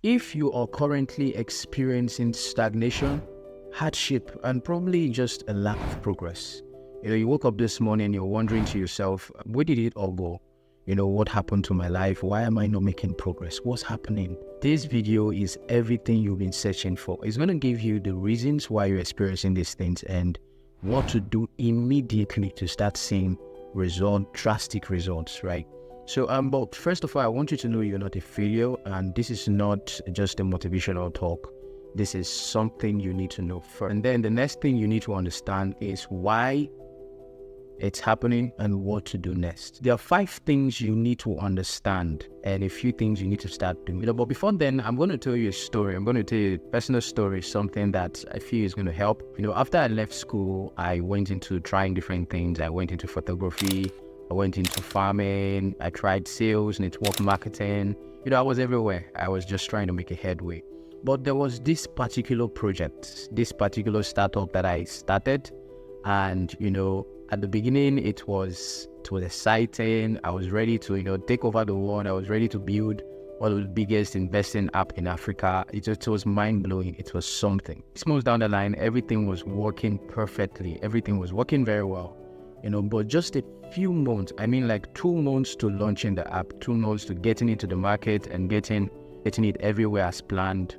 If you are currently experiencing stagnation, hardship, and probably just a lack of progress, you woke up this morning and you're wondering to yourself, where did it all go? What happened to my life? Why am I not making progress? What's happening? This video is everything you've been searching for. It's going to give you the reasons why you're experiencing these things and what to do immediately to start seeing drastic results, right? So, but first of all, I want you to know you're not a failure, and this is not just a motivational talk. This is something you need to know first. And then the next thing you need to understand is why it's happening and what to do next. There are 5 things you need to understand and a few things you need to start doing. But before then, I'm going to tell you a story. I'm going to tell you a personal story, something that I feel is going to help. After I left school, I went into trying different things. I went into photography. I went into farming. I tried sales, network marketing. I was everywhere. I was just trying to make a headway. But there was this particular project, this particular startup that I started. And, at the beginning, it was exciting. I was ready to, take over the world. I was ready to build one of the biggest investing app in Africa. It was mind-blowing. It was something. 6 months down the line, everything was working perfectly. Everything was working very well. But just a few months, I mean like 2 months to launching the app, 2 months to getting into the market and getting it everywhere as planned,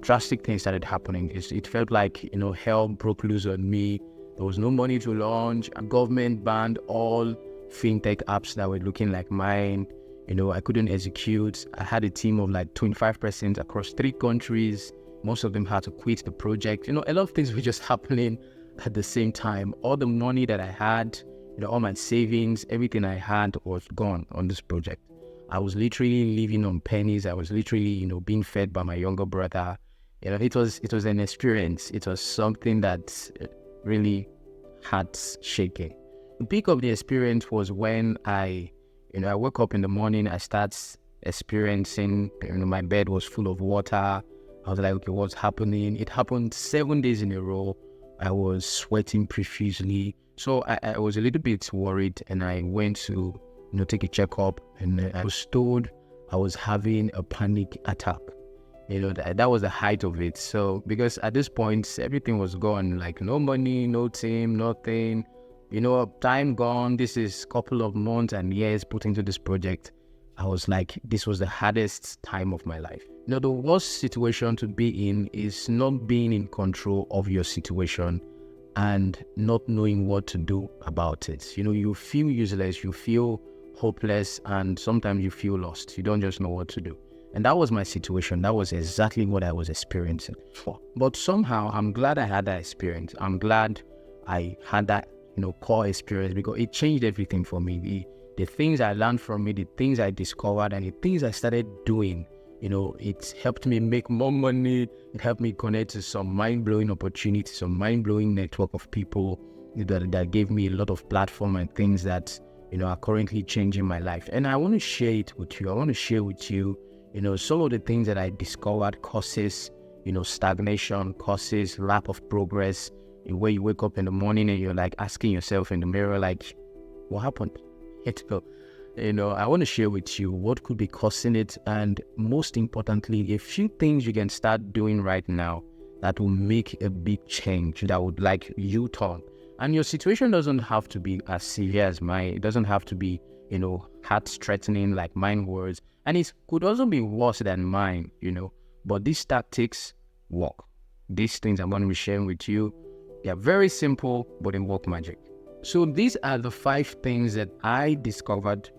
drastic things started happening. It felt like, hell broke loose on me. There was no money to launch. A government banned all fintech apps that were looking like mine. I couldn't execute. I had a team of like 25% across 3 countries. Most of them had to quit the project. A lot of things were just happening at the same time. All the money that I had, all my savings, everything I had was gone on this project. I was literally living on pennies. I was literally, being fed by my younger brother. It was an experience. It was something that really heart shaking. The peak of the experience was when I woke up in the morning. I start experiencing, my bed was full of water. I was like, okay, what's happening? It happened 7 days in a row. I was sweating profusely. So I was a little bit worried, and I went to, take a checkup, and I was told I was having a panic attack. That was the height of it. So because at this point, everything was gone, like no money, no team, nothing, time gone. This is a couple of months and years put into this project. I was like, this was the hardest time of my life. The worst situation to be in is not being in control of your situation and not knowing what to do about it. You feel useless, you feel hopeless, and sometimes you feel lost. You don't just know what to do. And that was my situation. That was exactly what I was experiencing. But somehow, I'm glad I had that experience. I'm glad I had that, core experience, because it changed everything for me. The things I learned from it, the things I discovered, and the things I started doing, it helped me make more money. It helped me connect to some mind-blowing opportunities, some mind-blowing network of people that gave me a lot of platform and things that, are currently changing my life. And I want to share it with you. I want to share with you, some of the things that I discovered causes, stagnation, causes lack of progress, where you wake up in the morning and you're like asking yourself in the mirror, like, what happened? I want to share with you what could be causing it, and most importantly, a few things you can start doing right now that will make a big change, that would like U-turn. And your situation doesn't have to be as severe as mine. It doesn't have to be, heart-threatening like mine was. And it could also be worse than mine, But these tactics work. These things I'm going to be sharing with you, they are very simple, but they work magic. So these are the 5 things that I discovered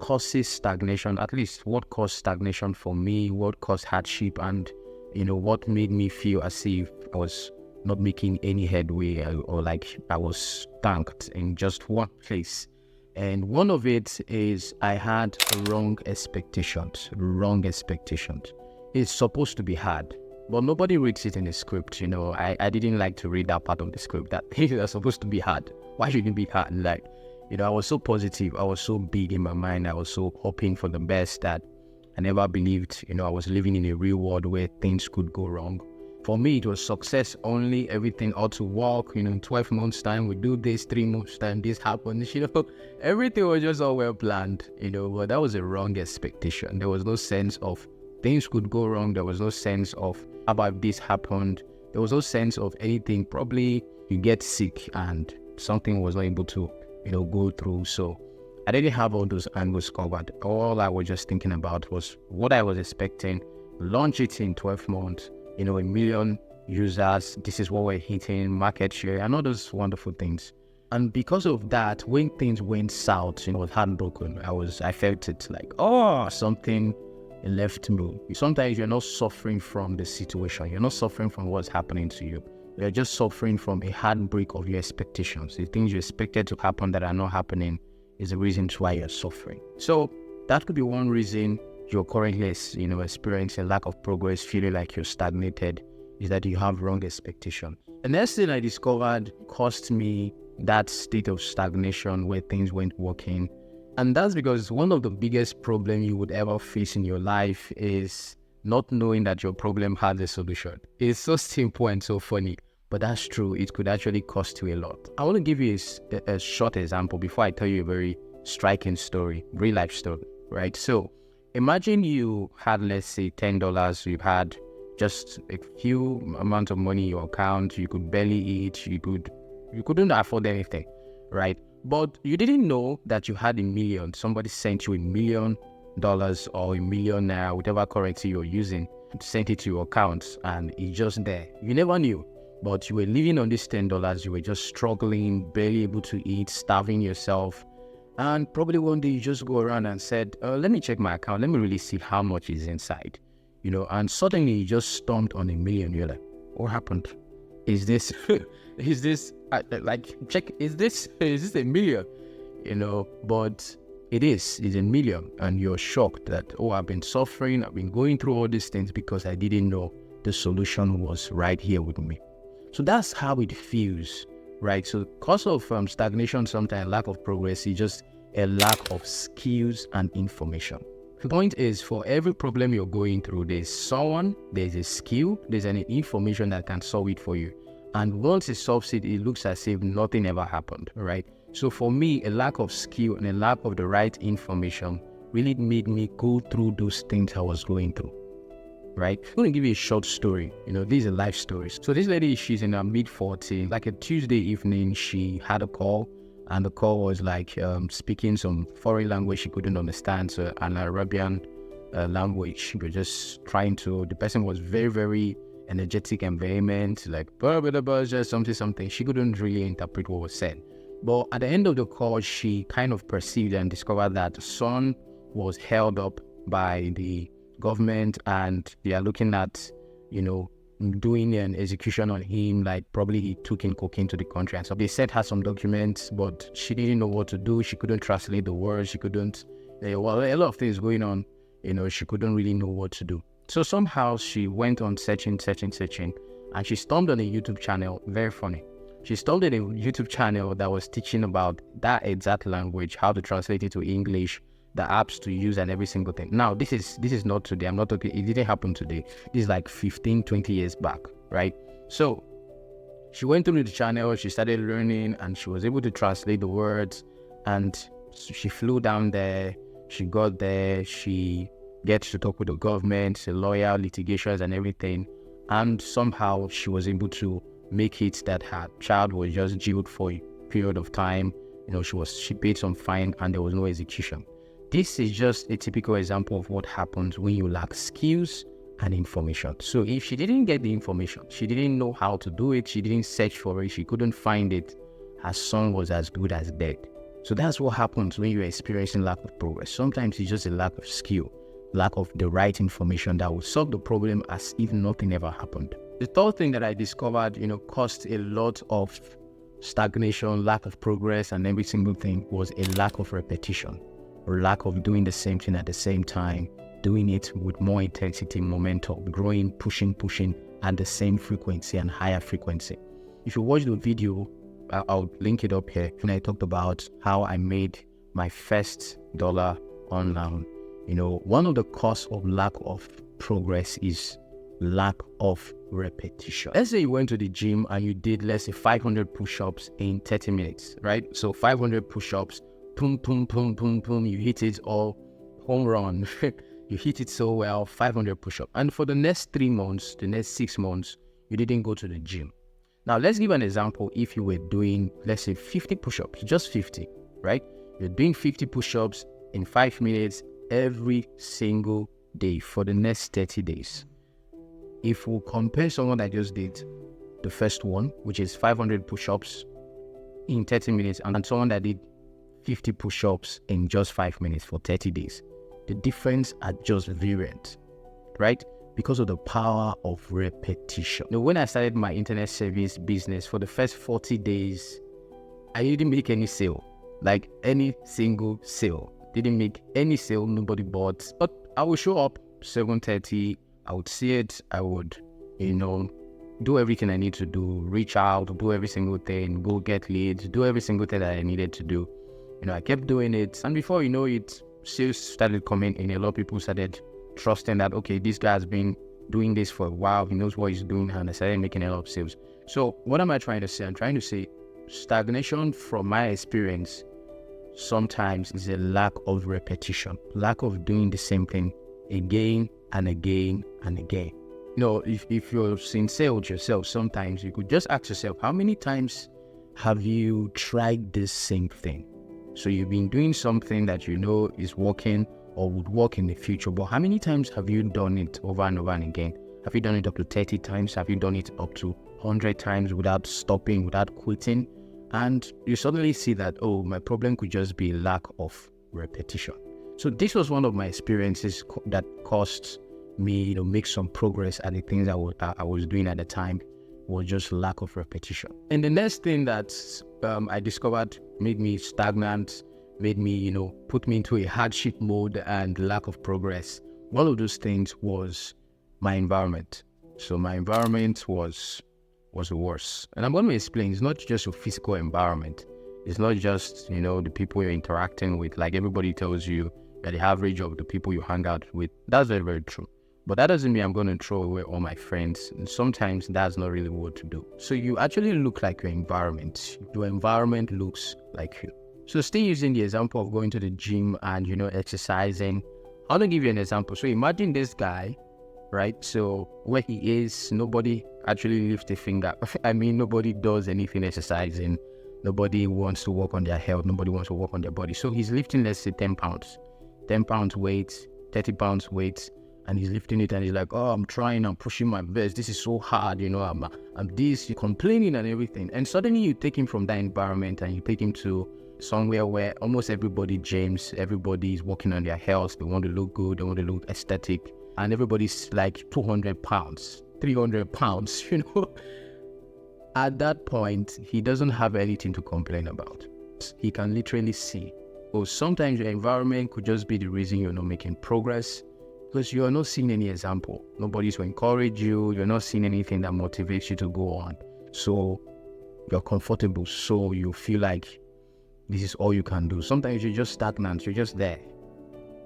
causes stagnation, at least what caused stagnation for me, what caused hardship, and, what made me feel as if I was not making any headway or like I was stuck in just one place. And one of it is I had wrong expectations. It's supposed to be hard, but nobody reads it in the script. I didn't like to read that part of the script, that things are supposed to be hard. Why should it be hard? Like, I was so positive. I was so big in my mind. I was so hoping for the best that I never believed, I was living in a real world where things could go wrong. For me, it was success only. Everything ought to work. In 12 months' time, we do this. 3 months' time, this happens. Everything was just all well planned. But that was a wrong expectation. There was no sense of Things could go wrong. There was no sense of how about this happened. There was no sense of anything. Probably you get sick and something was not able to, go through. So I didn't have all those angles covered. All I was just thinking about was what I was expecting. Launch it in 12 months, a million users. This is what we're hitting, market share, and all those wonderful things. And because of that, when things went south, I was heartbroken. I felt it like, something left me. Sometimes you're not suffering from the situation. You're not suffering from what's happening to you. You're just suffering from a heartbreak of your expectations. The things you expected to happen that are not happening is the reason why you're suffering. So that could be one reason you're currently, experiencing lack of progress, feeling like you're stagnated, is that you have wrong expectations. The next thing I discovered caused me that state of stagnation where things weren't working. And that's because one of the biggest problems you would ever face in your life is not knowing that your problem has a solution. It's so simple and so funny, but that's true. It could actually cost you a lot. I want to give you a short example before I tell you a very striking story, real life story, right? So imagine you had, let's say, $10. You had just a few amount of money in your account. You could barely eat. You couldn't afford anything, right? But you didn't know that you had $1 million. Somebody sent you $1 million or $1 million naira, whatever currency you're using, sent it to your account, and it's just there. You never knew, but you were living on this $10. You were just struggling, barely able to eat, starving yourself. And probably one day you just go around and said, let me check my account. Let me really see how much is inside, and suddenly you just stomped on $1 million. You're like, what happened? Is this, is this $1 million? But it's $1 million. And you're shocked that, I've been suffering. I've been going through all these things because I didn't know the solution was right here with me. So that's how it feels, right? So cause of stagnation, sometimes lack of progress, is just a lack of skills and information. The point is, for every problem you're going through, there's a skill, there's an information that can solve it for you. And once it solves it, it looks as if nothing ever happened, right? So for me, a lack of skill and a lack of the right information really made me go through those things I was going through, right? I'm going to give you a short story. These are life stories. So this lady, she's in her mid-40s. Like a Tuesday evening, she had a call. And the call was like speaking some foreign language she couldn't understand, so an Arabian language. She was just the person was very, very energetic and vehement, like, just something. She couldn't really interpret what was said. But at the end of the call, she kind of perceived and discovered that the son was held up by the government and they are looking at, doing an execution on him, like probably he took in cocaine to the country. And so they sent her some documents, but she didn't know what to do. She couldn't translate the words. She couldn't, a lot of things going on, she couldn't really know what to do. So somehow she went on searching, and she stumbled on a YouTube channel, very funny. She stumbled on a YouTube channel that was teaching about that exact language, how to translate it to English, the apps to use and every single thing. Now, this is not today. I'm not talking, it didn't happen today. This is like 15, 20 years back, right? So she went through the channel, she started learning, and she was able to translate the words. And she flew down there, she got there, she gets to talk with the government, the lawyer, litigations and everything. And somehow she was able to make it that her child was just jailed for a period of time. She paid some fine and there was no execution. This is just a typical example of what happens when you lack skills and information. So if she didn't get the information, she didn't know how to do it, she didn't search for it, she couldn't find it, her son was as good as dead. So that's what happens when you're experiencing lack of progress. Sometimes it's just a lack of skill, lack of the right information that will solve the problem as if nothing ever happened. The third thing that I discovered, caused a lot of stagnation, lack of progress, and every single thing was a lack of repetition. Or lack of doing the same thing at the same time, doing it with more intensity, momentum, growing, pushing at the same frequency and higher frequency. If you watch the video, I'll link it up here, when I talked about how I made my first dollar online. One of the causes of lack of progress is lack of repetition. Let's say you went to the gym and you did, let's say, 500 push-ups in 30 minutes, right? So 500 push-ups, boom, boom, boom, boom, boom, you hit it all, home run. You hit it so well, 500 push-ups. And for the next 3 months, the next 6 months, you didn't go to the gym. Now, let's give an example. If you were doing, let's say 50 push-ups, just 50, right? You're doing 50 push-ups in 5 minutes every single day for the next 30 days. If we compare someone that just did the first one, which is 500 push-ups in 30 minutes, and someone that did 50 push-ups in just 5 minutes for 30 days, the difference are just variant, right? Because of the power of repetition. Now, when I started my internet service business, for the first 40 days, I didn't make any sale, like any single sale. Didn't make any sale, nobody bought. But I would show up 7:30, I would see it, I would, do everything I need to do, reach out, do every single thing, go get leads, do every single thing that I needed to do. I kept doing it, and before you know it, sales started coming in. A lot of people started trusting that, okay, this guy's been doing this for a while, he knows what he's doing, and I started making a lot of sales. So what am I trying to say? I'm trying to say stagnation, from my experience, sometimes is a lack of repetition, lack of doing the same thing again and again and again. If you're sincere with yourself, sometimes you could just ask yourself, how many times have you tried this same thing? So you've been doing something that you know is working or would work in the future, but how many times have you done it over and over and again? Have you done it up to 30 times? Have you done it up to 100 times without stopping, without quitting? And you suddenly see that, oh, my problem could just be lack of repetition. So this was one of my experiences that caused me to make some progress at the things I was doing at the time, was just lack of repetition. And the next thing that I discovered made me stagnant, made me, put me into a hardship mode and lack of progress. One of those things was my environment. So my environment was worse. And I'm going to explain, it's not just your physical environment. It's not just, the people you're interacting with. Like everybody tells you that the average of the people you hang out with. That's very, very true. But that doesn't mean I'm going to throw away all my friends. And sometimes that's not really what to do. So you actually look like your environment. Your environment looks like you. So still using the example of going to the gym and, exercising. I want to give you an example. So imagine this guy, right? So where he is, nobody actually lifts a finger. Nobody does anything exercising. Nobody wants to work on their health. Nobody wants to work on their body. So he's lifting, let's say, 10 pounds. 10 pounds weight, 30 pounds weight. And he's lifting it and he's like, oh, I'm trying, I'm pushing my best. This is so hard, I'm this, you're complaining and everything. And suddenly you take him from that environment and you take him to somewhere where almost everybody gyms, everybody is working on their health. They want to look good, they want to look aesthetic. And everybody's like 200 pounds, 300 pounds, At that point, he doesn't have anything to complain about. He can literally see. Or sometimes your environment could just be the reason you're not making progress, because you are not seeing any example. Nobody's to encourage you. You're not seeing anything that motivates you to go on. So you're comfortable. So you feel like this is all you can do. Sometimes you're just stagnant. You're just there.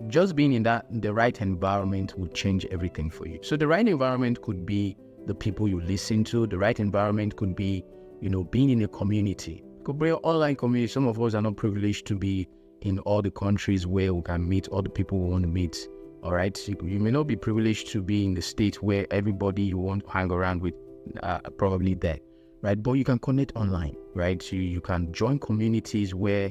Just being in the right environment will change everything for you. So the right environment could be the people you listen to. The right environment could be, being in a community. It could be an online community. Some of us are not privileged to be in all the countries where we can meet all the people we want to meet. All right, so you may not be privileged to be in the state where everybody you want to hang around with probably there, right? But you can connect online, right? So you can join communities where,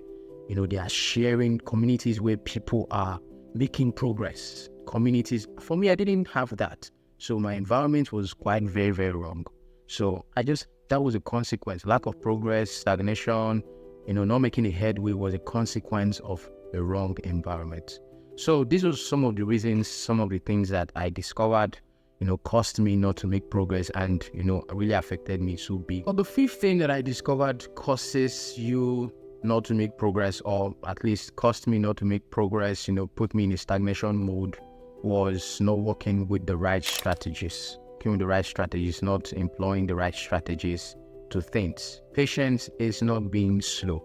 they are sharing, communities where people are making progress. Communities, for me, I didn't have that. So my environment was quite very, very wrong. So that was a consequence. Lack of progress, stagnation, not making a headway was a consequence of a wrong environment. So these are some of the reasons, some of the things that I discovered, caused me not to make progress and, really affected me so big. But the fifth thing that I discovered causes you not to make progress, or at least caused me not to make progress, put me in a stagnation mode, was not working with the right strategies. Working with the right strategies, not employing the right strategies to things. Patience is not being slow,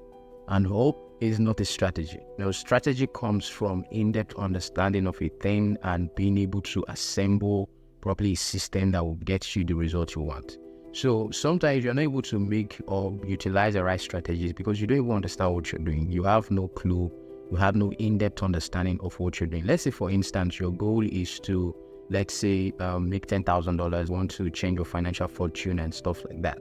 and hope is not a strategy. Strategy comes from in-depth understanding of a thing and being able to assemble properly a system that will get you the result you want. So sometimes you're not able to make or utilize the right strategies because you don't even understand what you're doing. You have no clue. You don't even know what you're doing. You don't even know what you're doing. And suddenly you take him from that environment and you take him to somewhere where almost everybody gyms, everybody is working on their health. Nobody wants to work on their body. So you You have no in-depth understanding of what you're doing. Let's say, for instance, your goal is to, let's say, make $10,000, want to change your financial fortune and stuff like that.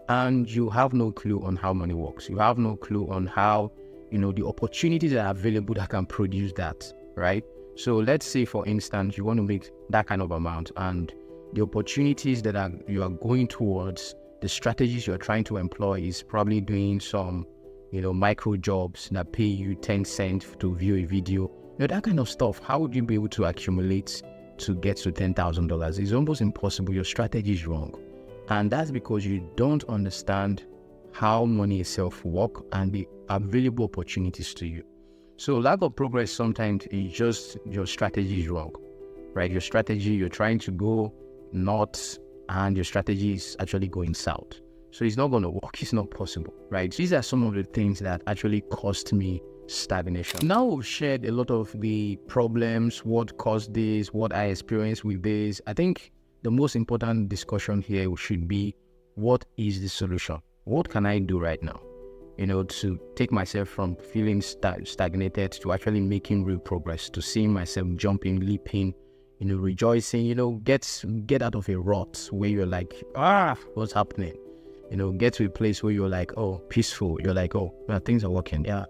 And you have no clue on how money works. You have no clue on how, the opportunities that are available that can produce that, right? So let's say, for instance, you want to make that kind of amount, and the opportunities that you are going towards, the strategies you're trying to employ is probably doing some, micro jobs that pay you 10 cents to view a video, that kind of stuff. How would you be able to accumulate to get to $10,000? It's almost impossible. Your strategy is wrong. And that's because you don't understand how money itself works and the available opportunities to you. So lack of progress sometimes is just your strategy is wrong, right? Your strategy, you're trying to go north and your strategy is actually going south. So it's not going to work. It's not possible, right? These are some of the things that actually cost me stagnation. Now we've shared a lot of the problems, what caused this, what I experienced with this. I think the most important discussion here should be, what is the solution? What can I do right now, to take myself from feeling stagnated to actually making real progress, to seeing myself jumping, leaping, rejoicing, get out of a rut where you're like, what's happening? Get to a place where you're like, oh, peaceful. You're like, oh, things are working. Yeah,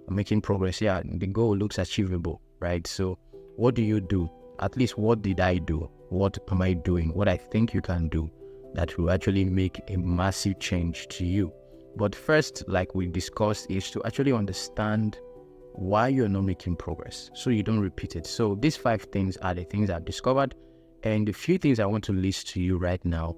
I'm making progress. Yeah, the goal looks achievable, right? So what do you do? At least what did I do? What am I doing? What I think you can do that will actually make a massive change to you. But first, like we discussed, is to actually understand why you're not making progress so you don't repeat it. So these 5 things are the things I've discovered. And the few things I want to list to you right now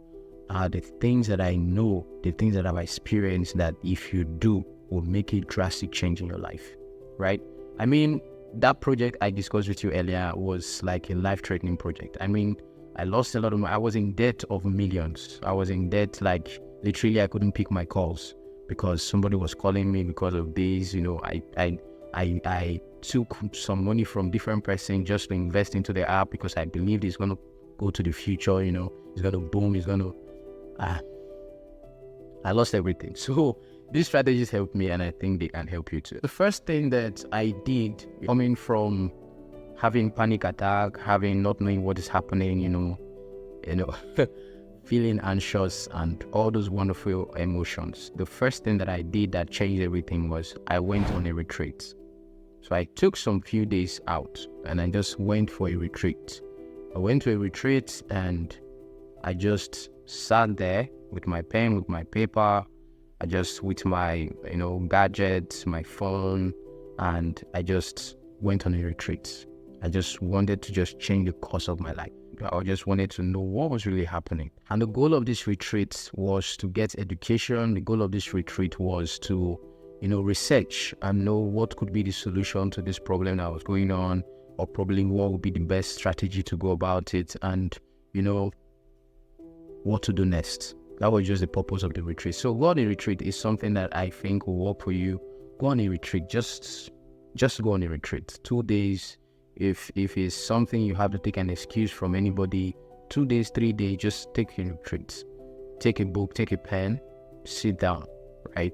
are the things that I know, the things that I've experienced that if you do will make a drastic change in your life, right? I mean, that project I discussed with you earlier was like a life-threatening project. I mean, I lost a lot of money. I was in debt of millions. I was in debt, like literally I couldn't pick my calls because somebody was calling me because of this. I took some money from different person just to invest into the app because I believed it's going to go to the future, it's going to boom, I lost everything. So these strategies helped me, and I think they can help you too. The first thing that I did, coming from having panic attack, having not knowing what is happening, feeling anxious and all those wonderful emotions, the first thing that I did that changed everything was I went on a retreat. So I took some few days out and I just went for a retreat. I went to a retreat and I just sat there with my pen, with my paper, with my, gadgets, my phone, and I just went on a retreat. I just wanted to just change the course of my life. I just wanted to know what was really happening. And the goal of this retreat was to get education. The goal of this retreat was to, research and know what could be the solution to this problem that was going on, or probably what would be the best strategy to go about it, and, what to do next. That was just the purpose of the retreat. So go on a retreat is something that I think will work for you. Go on a retreat. Just go on a retreat. 2 days. If it's something you have to take an excuse from anybody, 2 days, 3 days, just take a retreat. Take a book, take a pen, sit down, right?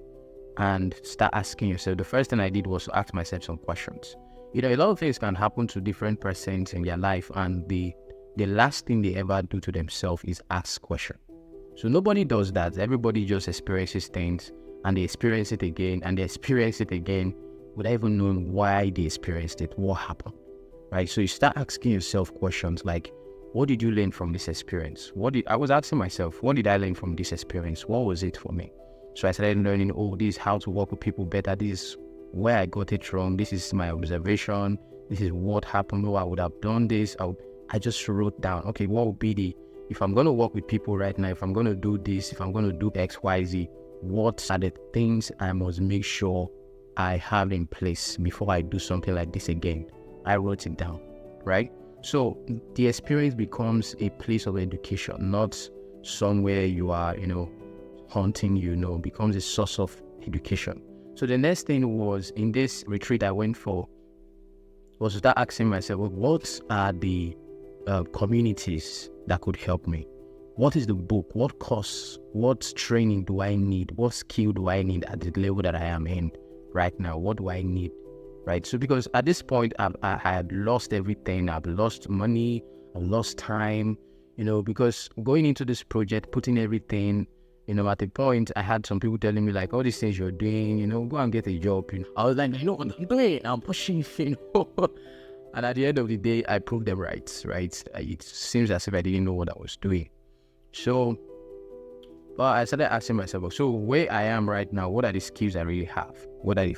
And start asking yourself. The first thing I did was to ask myself some questions. A lot of things can happen to different persons in their life, and the last thing they ever do to themselves is ask questions. So nobody does that. Everybody just experiences things and they experience it again and they experience it again without even knowing why they experienced it, what happened, right? So you start asking yourself questions like, what did you learn from this experience? I was asking myself, what did I learn from this experience? What was it for me? So I started learning, this is how to work with people better. This is where I got it wrong. This is my observation. This is what happened. I would have done this. I just wrote down, okay, what would be if I'm going to work with people right now, if I'm going to do this, if I'm going to do X, Y, Z, what are the things I must make sure I have in place before I do something like this again? I wrote it down, right? So the experience becomes a place of education, not somewhere you are, haunting becomes a source of education. So the next thing was, in this retreat I went for, was to start asking myself, what are the communities that could help me? What is the book? What course? What training do I need? What skill do I need at the level that I am in right now? What do I need right? So because at this point, I had lost everything. I've lost money, I've lost time, because going into this project, putting everything, at the point, I had some people telling me like, all these things you're doing, go and get a job. I was like, I know what I'm doing. I'm pushing, And at the end of the day, I proved them right? It seems as if I didn't know what I was doing. So, but I started asking myself, so where I am right now, what are the skills I really have? What are the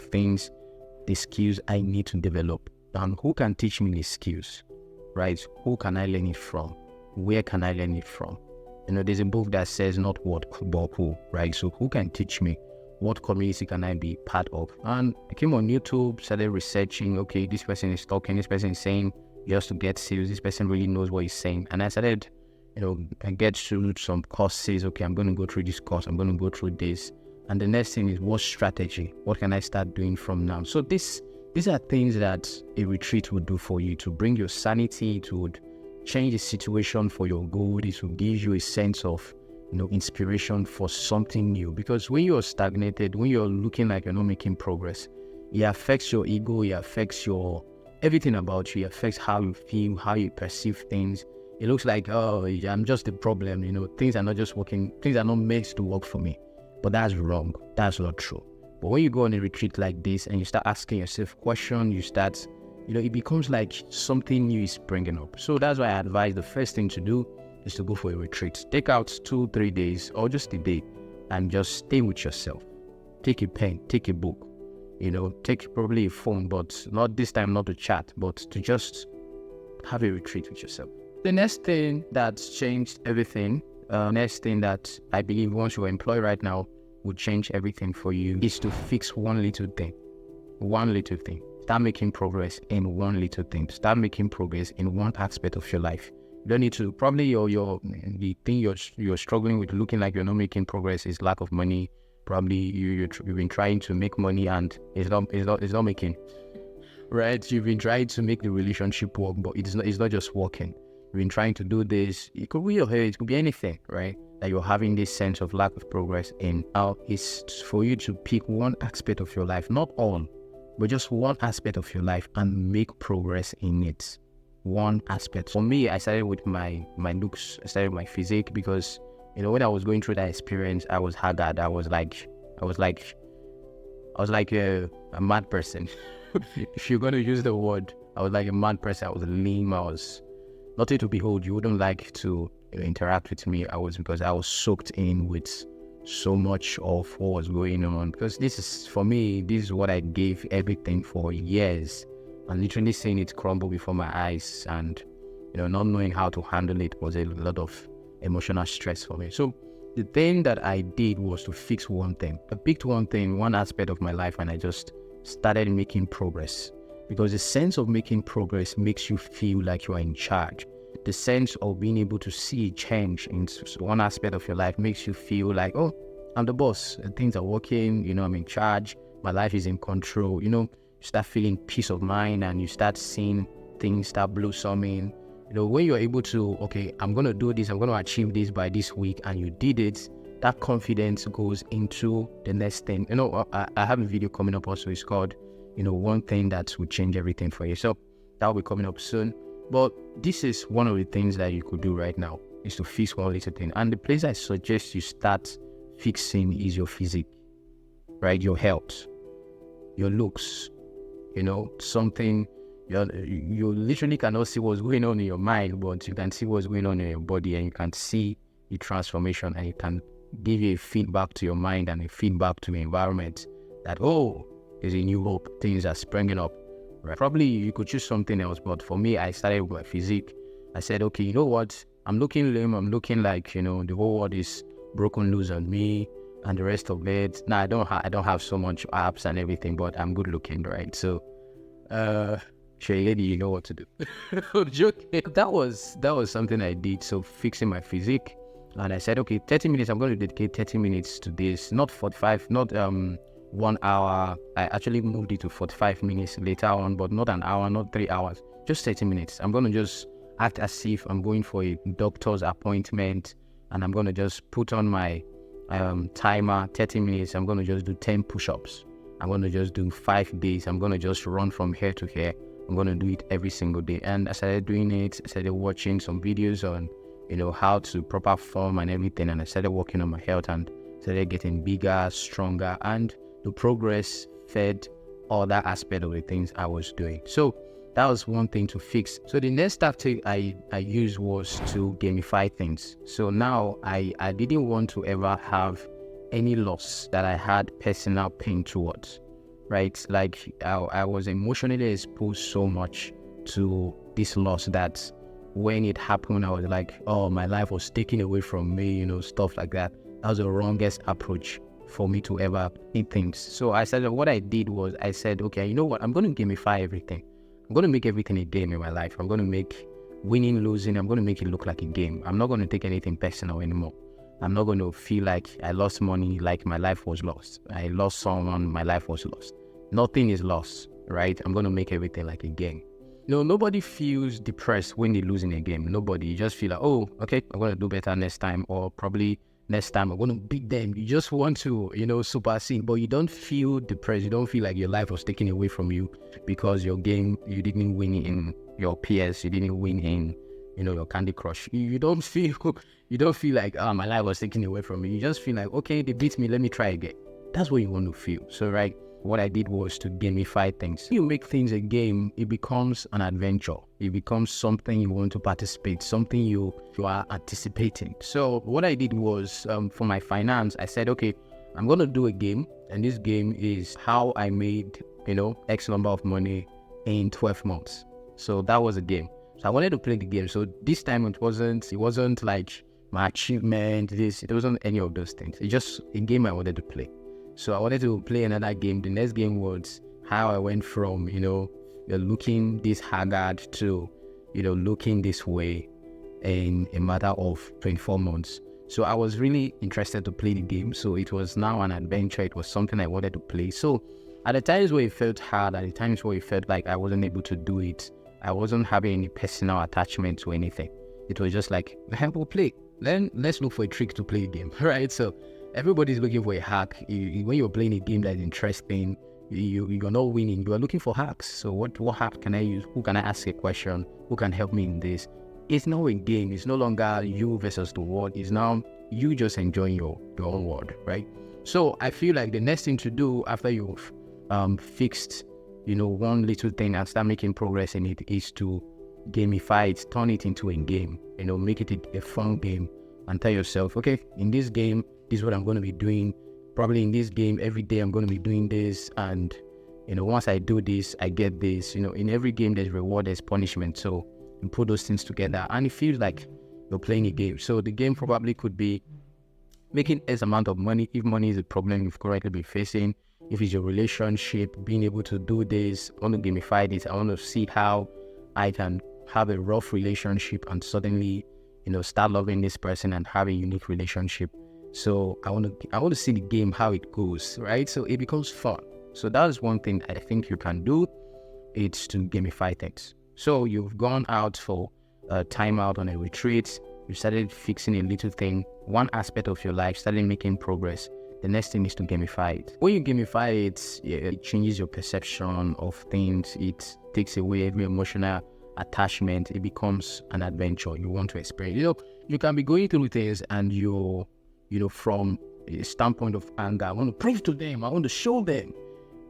skills I need to develop? And who can teach me these skills, right? Who can I learn it from? Where can I learn it from? There's a book that says not what, but who, right? So who can teach me? What community can I be part of? And I came on YouTube, started researching, okay, this person is talking, this person is saying just to get sales, this person really knows what he's saying. And I started, I get through some courses, okay, I'm going to go through this course, I'm going to go through this. And the next thing is, what strategy? What can I start doing from now? So these are things that a retreat would do for you to bring your sanity, it would change the situation for your good, it will give you a sense of inspiration for something new. Because when you're stagnated, when you're looking like you're not making progress, it affects your ego, it affects your everything about you, it affects how you feel, how you perceive things. It looks like, oh, I'm just the problem, things are not just working, things are not meant to work for me. But that's wrong. That's not true. But when you go on a retreat like this and you start asking yourself questions, you start, it becomes like something new is springing up. So that's why I advise the first thing to do is to go for a retreat. Take out 2-3 days or just a day and just stay with yourself. Take a pen, take a book, take probably a phone, but not this time, not to chat, but to just have a retreat with yourself. The next thing that's changed everything, next thing that I believe once you're employed right now would change everything for you is to fix one little thing. One little thing. Start making progress in one little thing. Start making progress in one aspect of your life. You don't need to, probably the thing you're struggling with, looking like you're not making progress, is lack of money. Probably you've been trying to make money and it's not making, right? You've been trying to make the relationship work, but it's not just working. You've been trying to do this. It could be your hair, it could be anything, right? That you're having this sense of lack of progress in. Now it's for you to pick one aspect of your life, not all, but just one aspect of your life and make progress in it. One aspect. For me, I started with my looks. I started with my physique because, when I was going through that experience, I was haggard. I was like a mad person. If you're going to use the word, I was like a mad person. I was lean. I was nothing to behold. You wouldn't like to interact with me. Because I was soaked in with so much of what was going on. Because this is what I gave everything for years. And literally seeing it crumble before my eyes and, not knowing how to handle it was a lot of emotional stress for me. So the thing that I did was to fix one thing. I picked one thing, one aspect of my life, and I just started making progress. Because the sense of making progress makes you feel like you are in charge. The sense of being able to see change in one aspect of your life makes you feel like, oh, I'm the boss. Things are working, I'm in charge. My life is in control, You start feeling peace of mind and you start seeing things start blossoming. When you're able to, okay, I'm going to do this, I'm going to achieve this by this week, and you did it, that confidence goes into the next thing. I have a video coming up also. It's called, one thing that will change everything for you. So that will be coming up soon. But this is one of the things that you could do right now, is to fix one little thing. And the place I suggest you start fixing is your physique, right? Your health, your looks, something. You literally cannot see what's going on in your mind, but you can see what's going on in your body, and you can see the transformation, and you can give you a feedback to your mind and a feedback to the environment that, oh, there's a new hope, things are springing up. Right? Probably you could choose something else, but for me, I started with my physique. I said, okay, you know what? I'm looking lame. I'm looking like, the whole world is broken loose on me and the rest of it. Now, I don't have so much abs and everything, but I'm good looking, right? So, Shay lady, you know what to do. I'm joking. That was something I did. So fixing my physique, and I said, okay, 30 minutes. I'm going to dedicate 30 minutes to this. Not 45. Not 1 hour. I actually moved it to 45 minutes later on, but not an hour, not 3 hours. Just 30 minutes. I'm going to just act as if I'm going for a doctor's appointment, and I'm going to just put on my timer. 30 minutes. I'm going to just do 10 push-ups. I'm going to just do 5 days. I'm going to just run from here to here. I'm going to do it every single day. And I started doing it. I started watching some videos on, how to proper form and everything. And I started working on my health and started getting bigger, stronger. And the progress fed other aspect of the things I was doing. So that was one thing to fix. So the next tactic I used was to gamify things. So now I didn't want to ever have any loss that I had personal pain towards, right? Like I was emotionally exposed so much to this loss that when it happened, I was like, oh, my life was taken away from me, stuff like that. That was the wrongest approach for me to ever eat things. So what I did was I said, okay, you know what? I'm going to gamify everything. I'm going to make everything a game in my life. I'm going to make winning, losing, I'm going to make it look like a game. I'm not going to take anything personal anymore. I'm not going to feel like I lost money, like my life was lost. I lost someone, my life was lost. Nothing is lost, right? I'm going to make everything like a game. Nobody feels depressed when they lose in a game. Nobody. You just feel like, oh, okay, I'm going to do better next time, or probably next time I'm going to beat them. You just want to, supersede, but you don't feel depressed. You don't feel like your life was taken away from you because your game, you didn't win in your PS, you didn't win in, your Candy Crush. You don't feel like, my life was taken away from me. You just feel like, okay, they beat me, let me try again. That's what you want to feel. So, right, what I did was to gamify things. You make things a game, it becomes an adventure. It becomes something you want to participate, something you are anticipating. So what I did was, for my finance, I said, okay, I'm going to do a game. And this game is how I made, X number of money in 12 months. So that was a game. So I wanted to play the game. So this time it wasn't like my achievement, it wasn't any of those things. It's just a game I wanted to play. So I wanted to play another game. The next game was how I went from, looking this haggard to, looking this way in a matter of 24 months. So I was really interested to play the game. So it was now an adventure. It was something I wanted to play. So at the times where it felt hard, at the times where it felt like I wasn't able to do it, I wasn't having any personal attachment to anything. It was just like, we'll play. Then let's look for a trick to play a game, right? So everybody's looking for a hack. When you're playing a game that's interesting, you're not winning. You are looking for hacks. So what hack can I use? Who can I ask a question? Who can help me in this? It's now a game. It's no longer you versus the world. It's now you just enjoying your own world, right? So I feel like the next thing to do after you've fixed, one little thing and start making progress in it is to gamify it, turn it into a game, make it a fun game, and tell yourself, okay, in this game, this is what I'm going to be doing. Probably in this game, every day I'm going to be doing this. And, once I do this, I get this. In every game, there's reward, there's punishment. So you put those things together and it feels like you're playing a game. So the game probably could be making X amount of money if money is a problem you've currently been facing. If it's your relationship, being able to do this, I want to gamify this. I want to see how I can have a rough relationship and suddenly, start loving this person and have a unique relationship. So I want to see the game, how it goes, right? So it becomes fun. So that is one thing I think you can do. It's to gamify things. So you've gone out for a time out on a retreat. You started fixing a little thing, one aspect of your life, started making progress. The next thing is to gamify it. When you gamify it, it changes your perception of things. It takes away every emotional attachment. It becomes an adventure you want to experience. You can be going through things and from a standpoint of anger, I want to prove to them, I want to show them.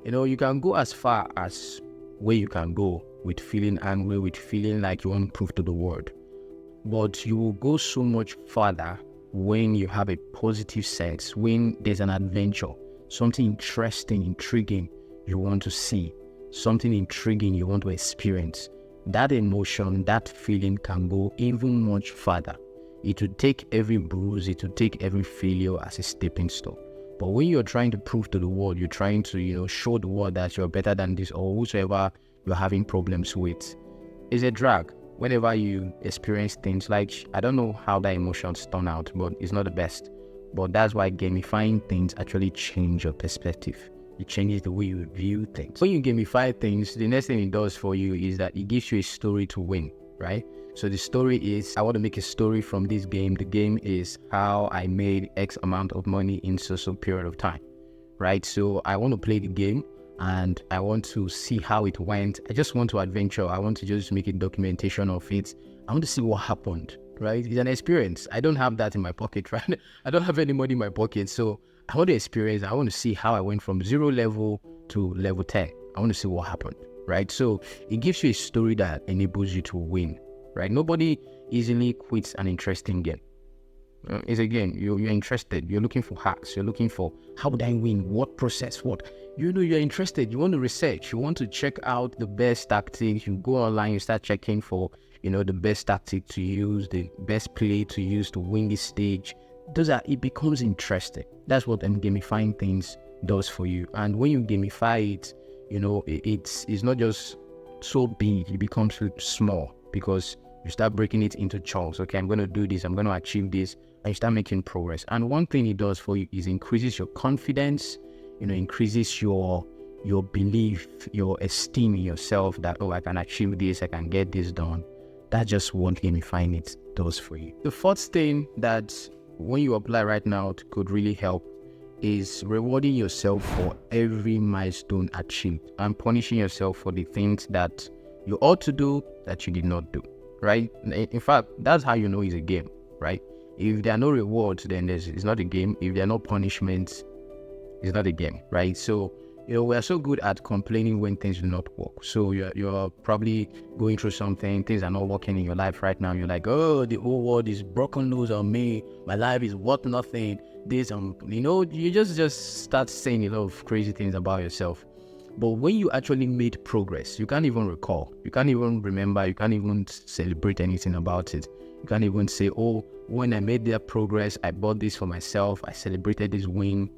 You can go as far as where you can go with feeling angry, with feeling like you want to prove to the world. But you will go so much further when you have a positive sense, when there's an adventure, something interesting, intriguing you want to see, something intriguing you want to experience. That emotion, that feeling can go even much further. It will take every bruise, it will take every failure as a stepping stone. But when you're trying to prove to the world, you're trying to, show the world that you're better than this or whosoever you're having problems with, it's a drag. Whenever you experience things like, I don't know how the emotions turn out, but it's not the best. But that's why gamifying things actually change your perspective. It changes the way you view things. When you gamify things, the next thing it does for you is that it gives you a story to win, right? So the story is, I want to make a story from this game. The game is how I made X amount of money in so period of time, right? So I want to play the game and I want to see how it went. I just want to adventure. I want to just make a documentation of it. I want to see what happened, right? It's an experience. I don't have that in my pocket, right? I don't have any money in my pocket. So I want to experience. I want to see how I went from 0 level to level 10. I want to see what happened, right? So it gives you a story that enables you to win, right? Nobody easily quits an interesting game. It's a game. You're interested. You're looking for hacks. You're looking for, how would I win? What process? What? You're interested. You want to research. You want to check out the best tactics. You go online. You start checking for, the best tactic to use, the best play to use to win this stage. It becomes interesting. That's what gamifying things does for you. And when you gamify it, it's not just so big. It becomes small because you start breaking it into chunks. Okay, I'm going to do this. I'm going to achieve this. And you start making progress. And one thing it does for you is increases your confidence, increases your belief, your esteem in yourself that, I can achieve this, I can get this done. That's just what gamifying it does for you. The fourth thing that when you apply right now could really help is rewarding yourself for every milestone achieved and punishing yourself for the things that you ought to do that you did not do, right? In fact, that's how you know it's a game, right? If there are no rewards, then it's not a game. If there are no punishments, it's not a game, right? So, we're so good at complaining when things do not work. So you're probably going through something, things are not working in your life right now. You're like, oh, the whole world is broken loose on me. My life is worth nothing. This, you just start saying a lot of crazy things about yourself. But when you actually made progress, you can't even recall. You can't even remember. You can't even celebrate anything about it. You can't even say, oh, when I made that progress, I bought this for myself. I celebrated this win.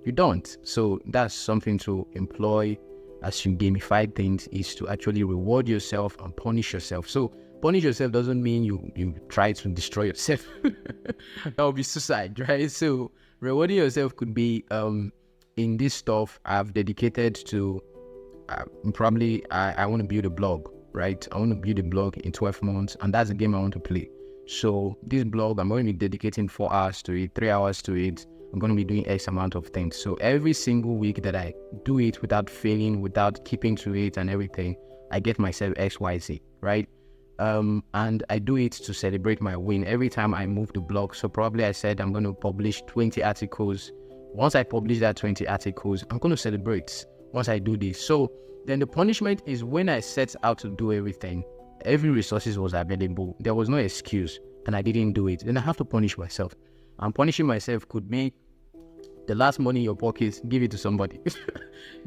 You don't. So that's something to employ as you gamify things, is to actually reward yourself and punish yourself. So punish yourself doesn't mean you try to destroy yourself. That would be suicide, right? So rewarding yourself could be in this stuff I've dedicated to probably I want to build a blog, right? I want to build a blog in 12 months, and that's the game I want to play. So this blog, I'm going to be dedicating 4 hours to it, 3 hours to it. I'm going to be doing X amount of things. So every single week that I do it without failing, without keeping to it and everything, I get myself XYZ, right? And I do it to celebrate my win every time I move the blog. So probably I said I'm going to publish 20 articles. Once I publish that 20 articles, I'm going to celebrate once I do this. So then the punishment is when I set out to do everything, every resources was available. There was no excuse and I didn't do it. Then I have to punish myself. And punishing myself could be the last money in your pocket, give it to somebody.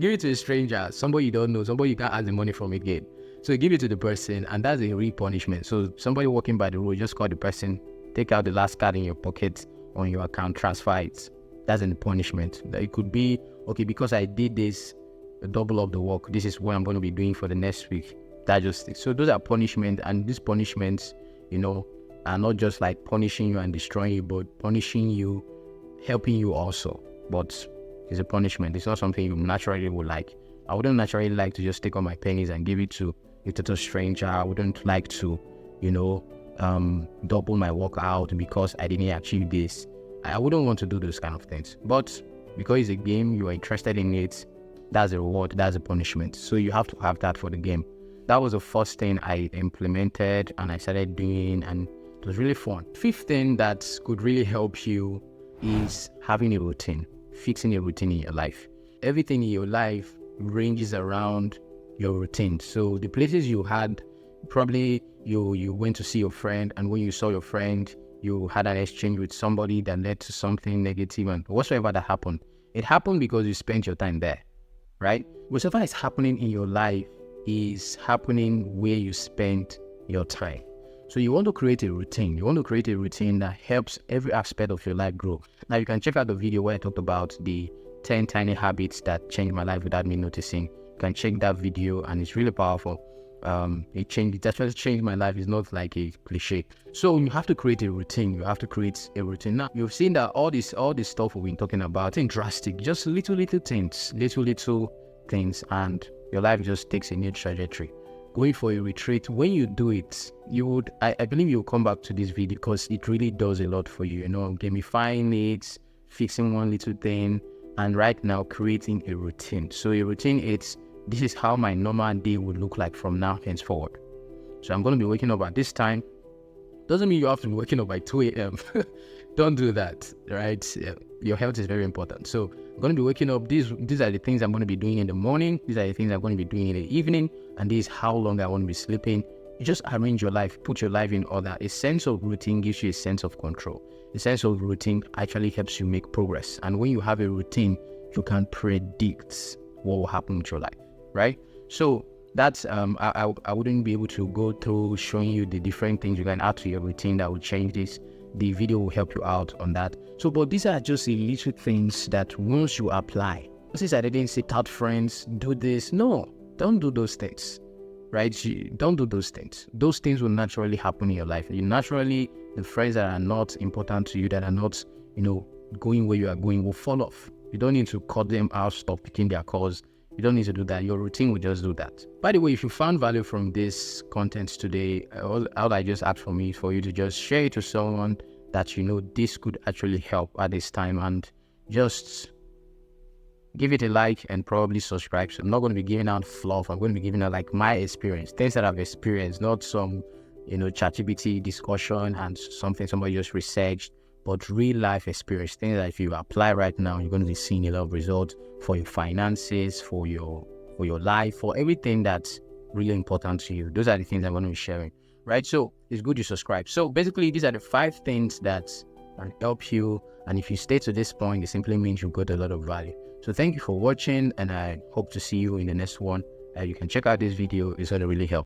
Give it to a stranger, somebody you don't know, somebody you can't ask the money from again. So you give it to the person, and that's a real punishment. So somebody walking by the road, just call the person, take out the last card in your pocket on your account, transfer it. That's a punishment. It could be, okay, because I did this, double of the work, this is what I'm going to be doing for the next week. That just it. So those are punishments, and these punishments, are not just like punishing you and destroying you, but punishing you, helping you also. But it's a punishment. It's not something you naturally would like. I wouldn't naturally like to just take all my pennies and give it to a total stranger. I wouldn't like to, double my workout because I didn't achieve this. I wouldn't want to do those kind of things. But because it's a game, you are interested in it, that's a reward, that's a punishment. So you have to have that for the game. That was the first thing I implemented and I started doing, and it was really fun. Fifth thing that could really help you is having a routine, fixing a routine in your life. Everything in your life ranges around your routine. So the places you had, probably you went to see your friend, and when you saw your friend, you had an exchange with somebody that led to something negative, and whatsoever that happened, it happened because you spent your time there, right? Whatever is happening in your life is happening where you spent your time. So you want to create a routine. You want to create a routine that helps every aspect of your life grow. Now you can check out the video where I talked about the 10 tiny habits that changed my life without me noticing. You can check that video and it's really powerful. It actually changed my life. It's not like a cliche. So you have to create a routine. You have to create a routine. Now you've seen that all this stuff we've been talking about ain't drastic, just little things, little things, and your life just takes a new trajectory. Going for a retreat, when you do it, I believe you'll come back to this video because it really does a lot for you. Gamifying it, fixing one little thing, and right now creating a routine. So a routine, this is how my normal day would look like from now henceforward. So I'm going to be waking up at this time. Doesn't mean you have to be waking up by 2 a.m. Don't do that, right? Your health is very important. So I'm going to be waking up. These are the things I'm going to be doing in the morning. These are the things I'm going to be doing in the evening. And this is how long I want to be sleeping. You just arrange your life, put your life in order. A sense of routine gives you a sense of control. A sense of routine actually helps you make progress. And when you have a routine, you can predict what will happen with your life, right? So that's I wouldn't be able to go through showing you the different things you can add to your routine that will change this. The video will help you out on that. So, but these are just the little things that once you apply, since I didn't say tell friends, do this. No, don't do those things, right? Don't do those things. Those things will naturally happen in your life. The friends that are not important to you, that are not, going where you are going, will fall off. You don't need to cut them out, stop picking their calls. You don't need to do that. Your routine will just do that. By the way, if you found value from this content today, all I just ask from you is for you to just share it to someone that this could actually help at this time, and just give it a like and probably subscribe. So I'm not going to be giving out fluff. I'm going to be giving out like my experience, things that I've experienced, not some ChatGPT discussion and something somebody just researched, but real life experience, things that if you apply right now, you're going to be seeing a lot of results for your finances, for your life, for everything that's really important to you. Those are the things I'm going to be sharing, right? So it's good you subscribe. So basically, these are the 5 things that can help you. And if you stay to this point, it simply means you got a lot of value. So thank you for watching, and I hope to see you in the next one. You can check out this video. It's going to really help.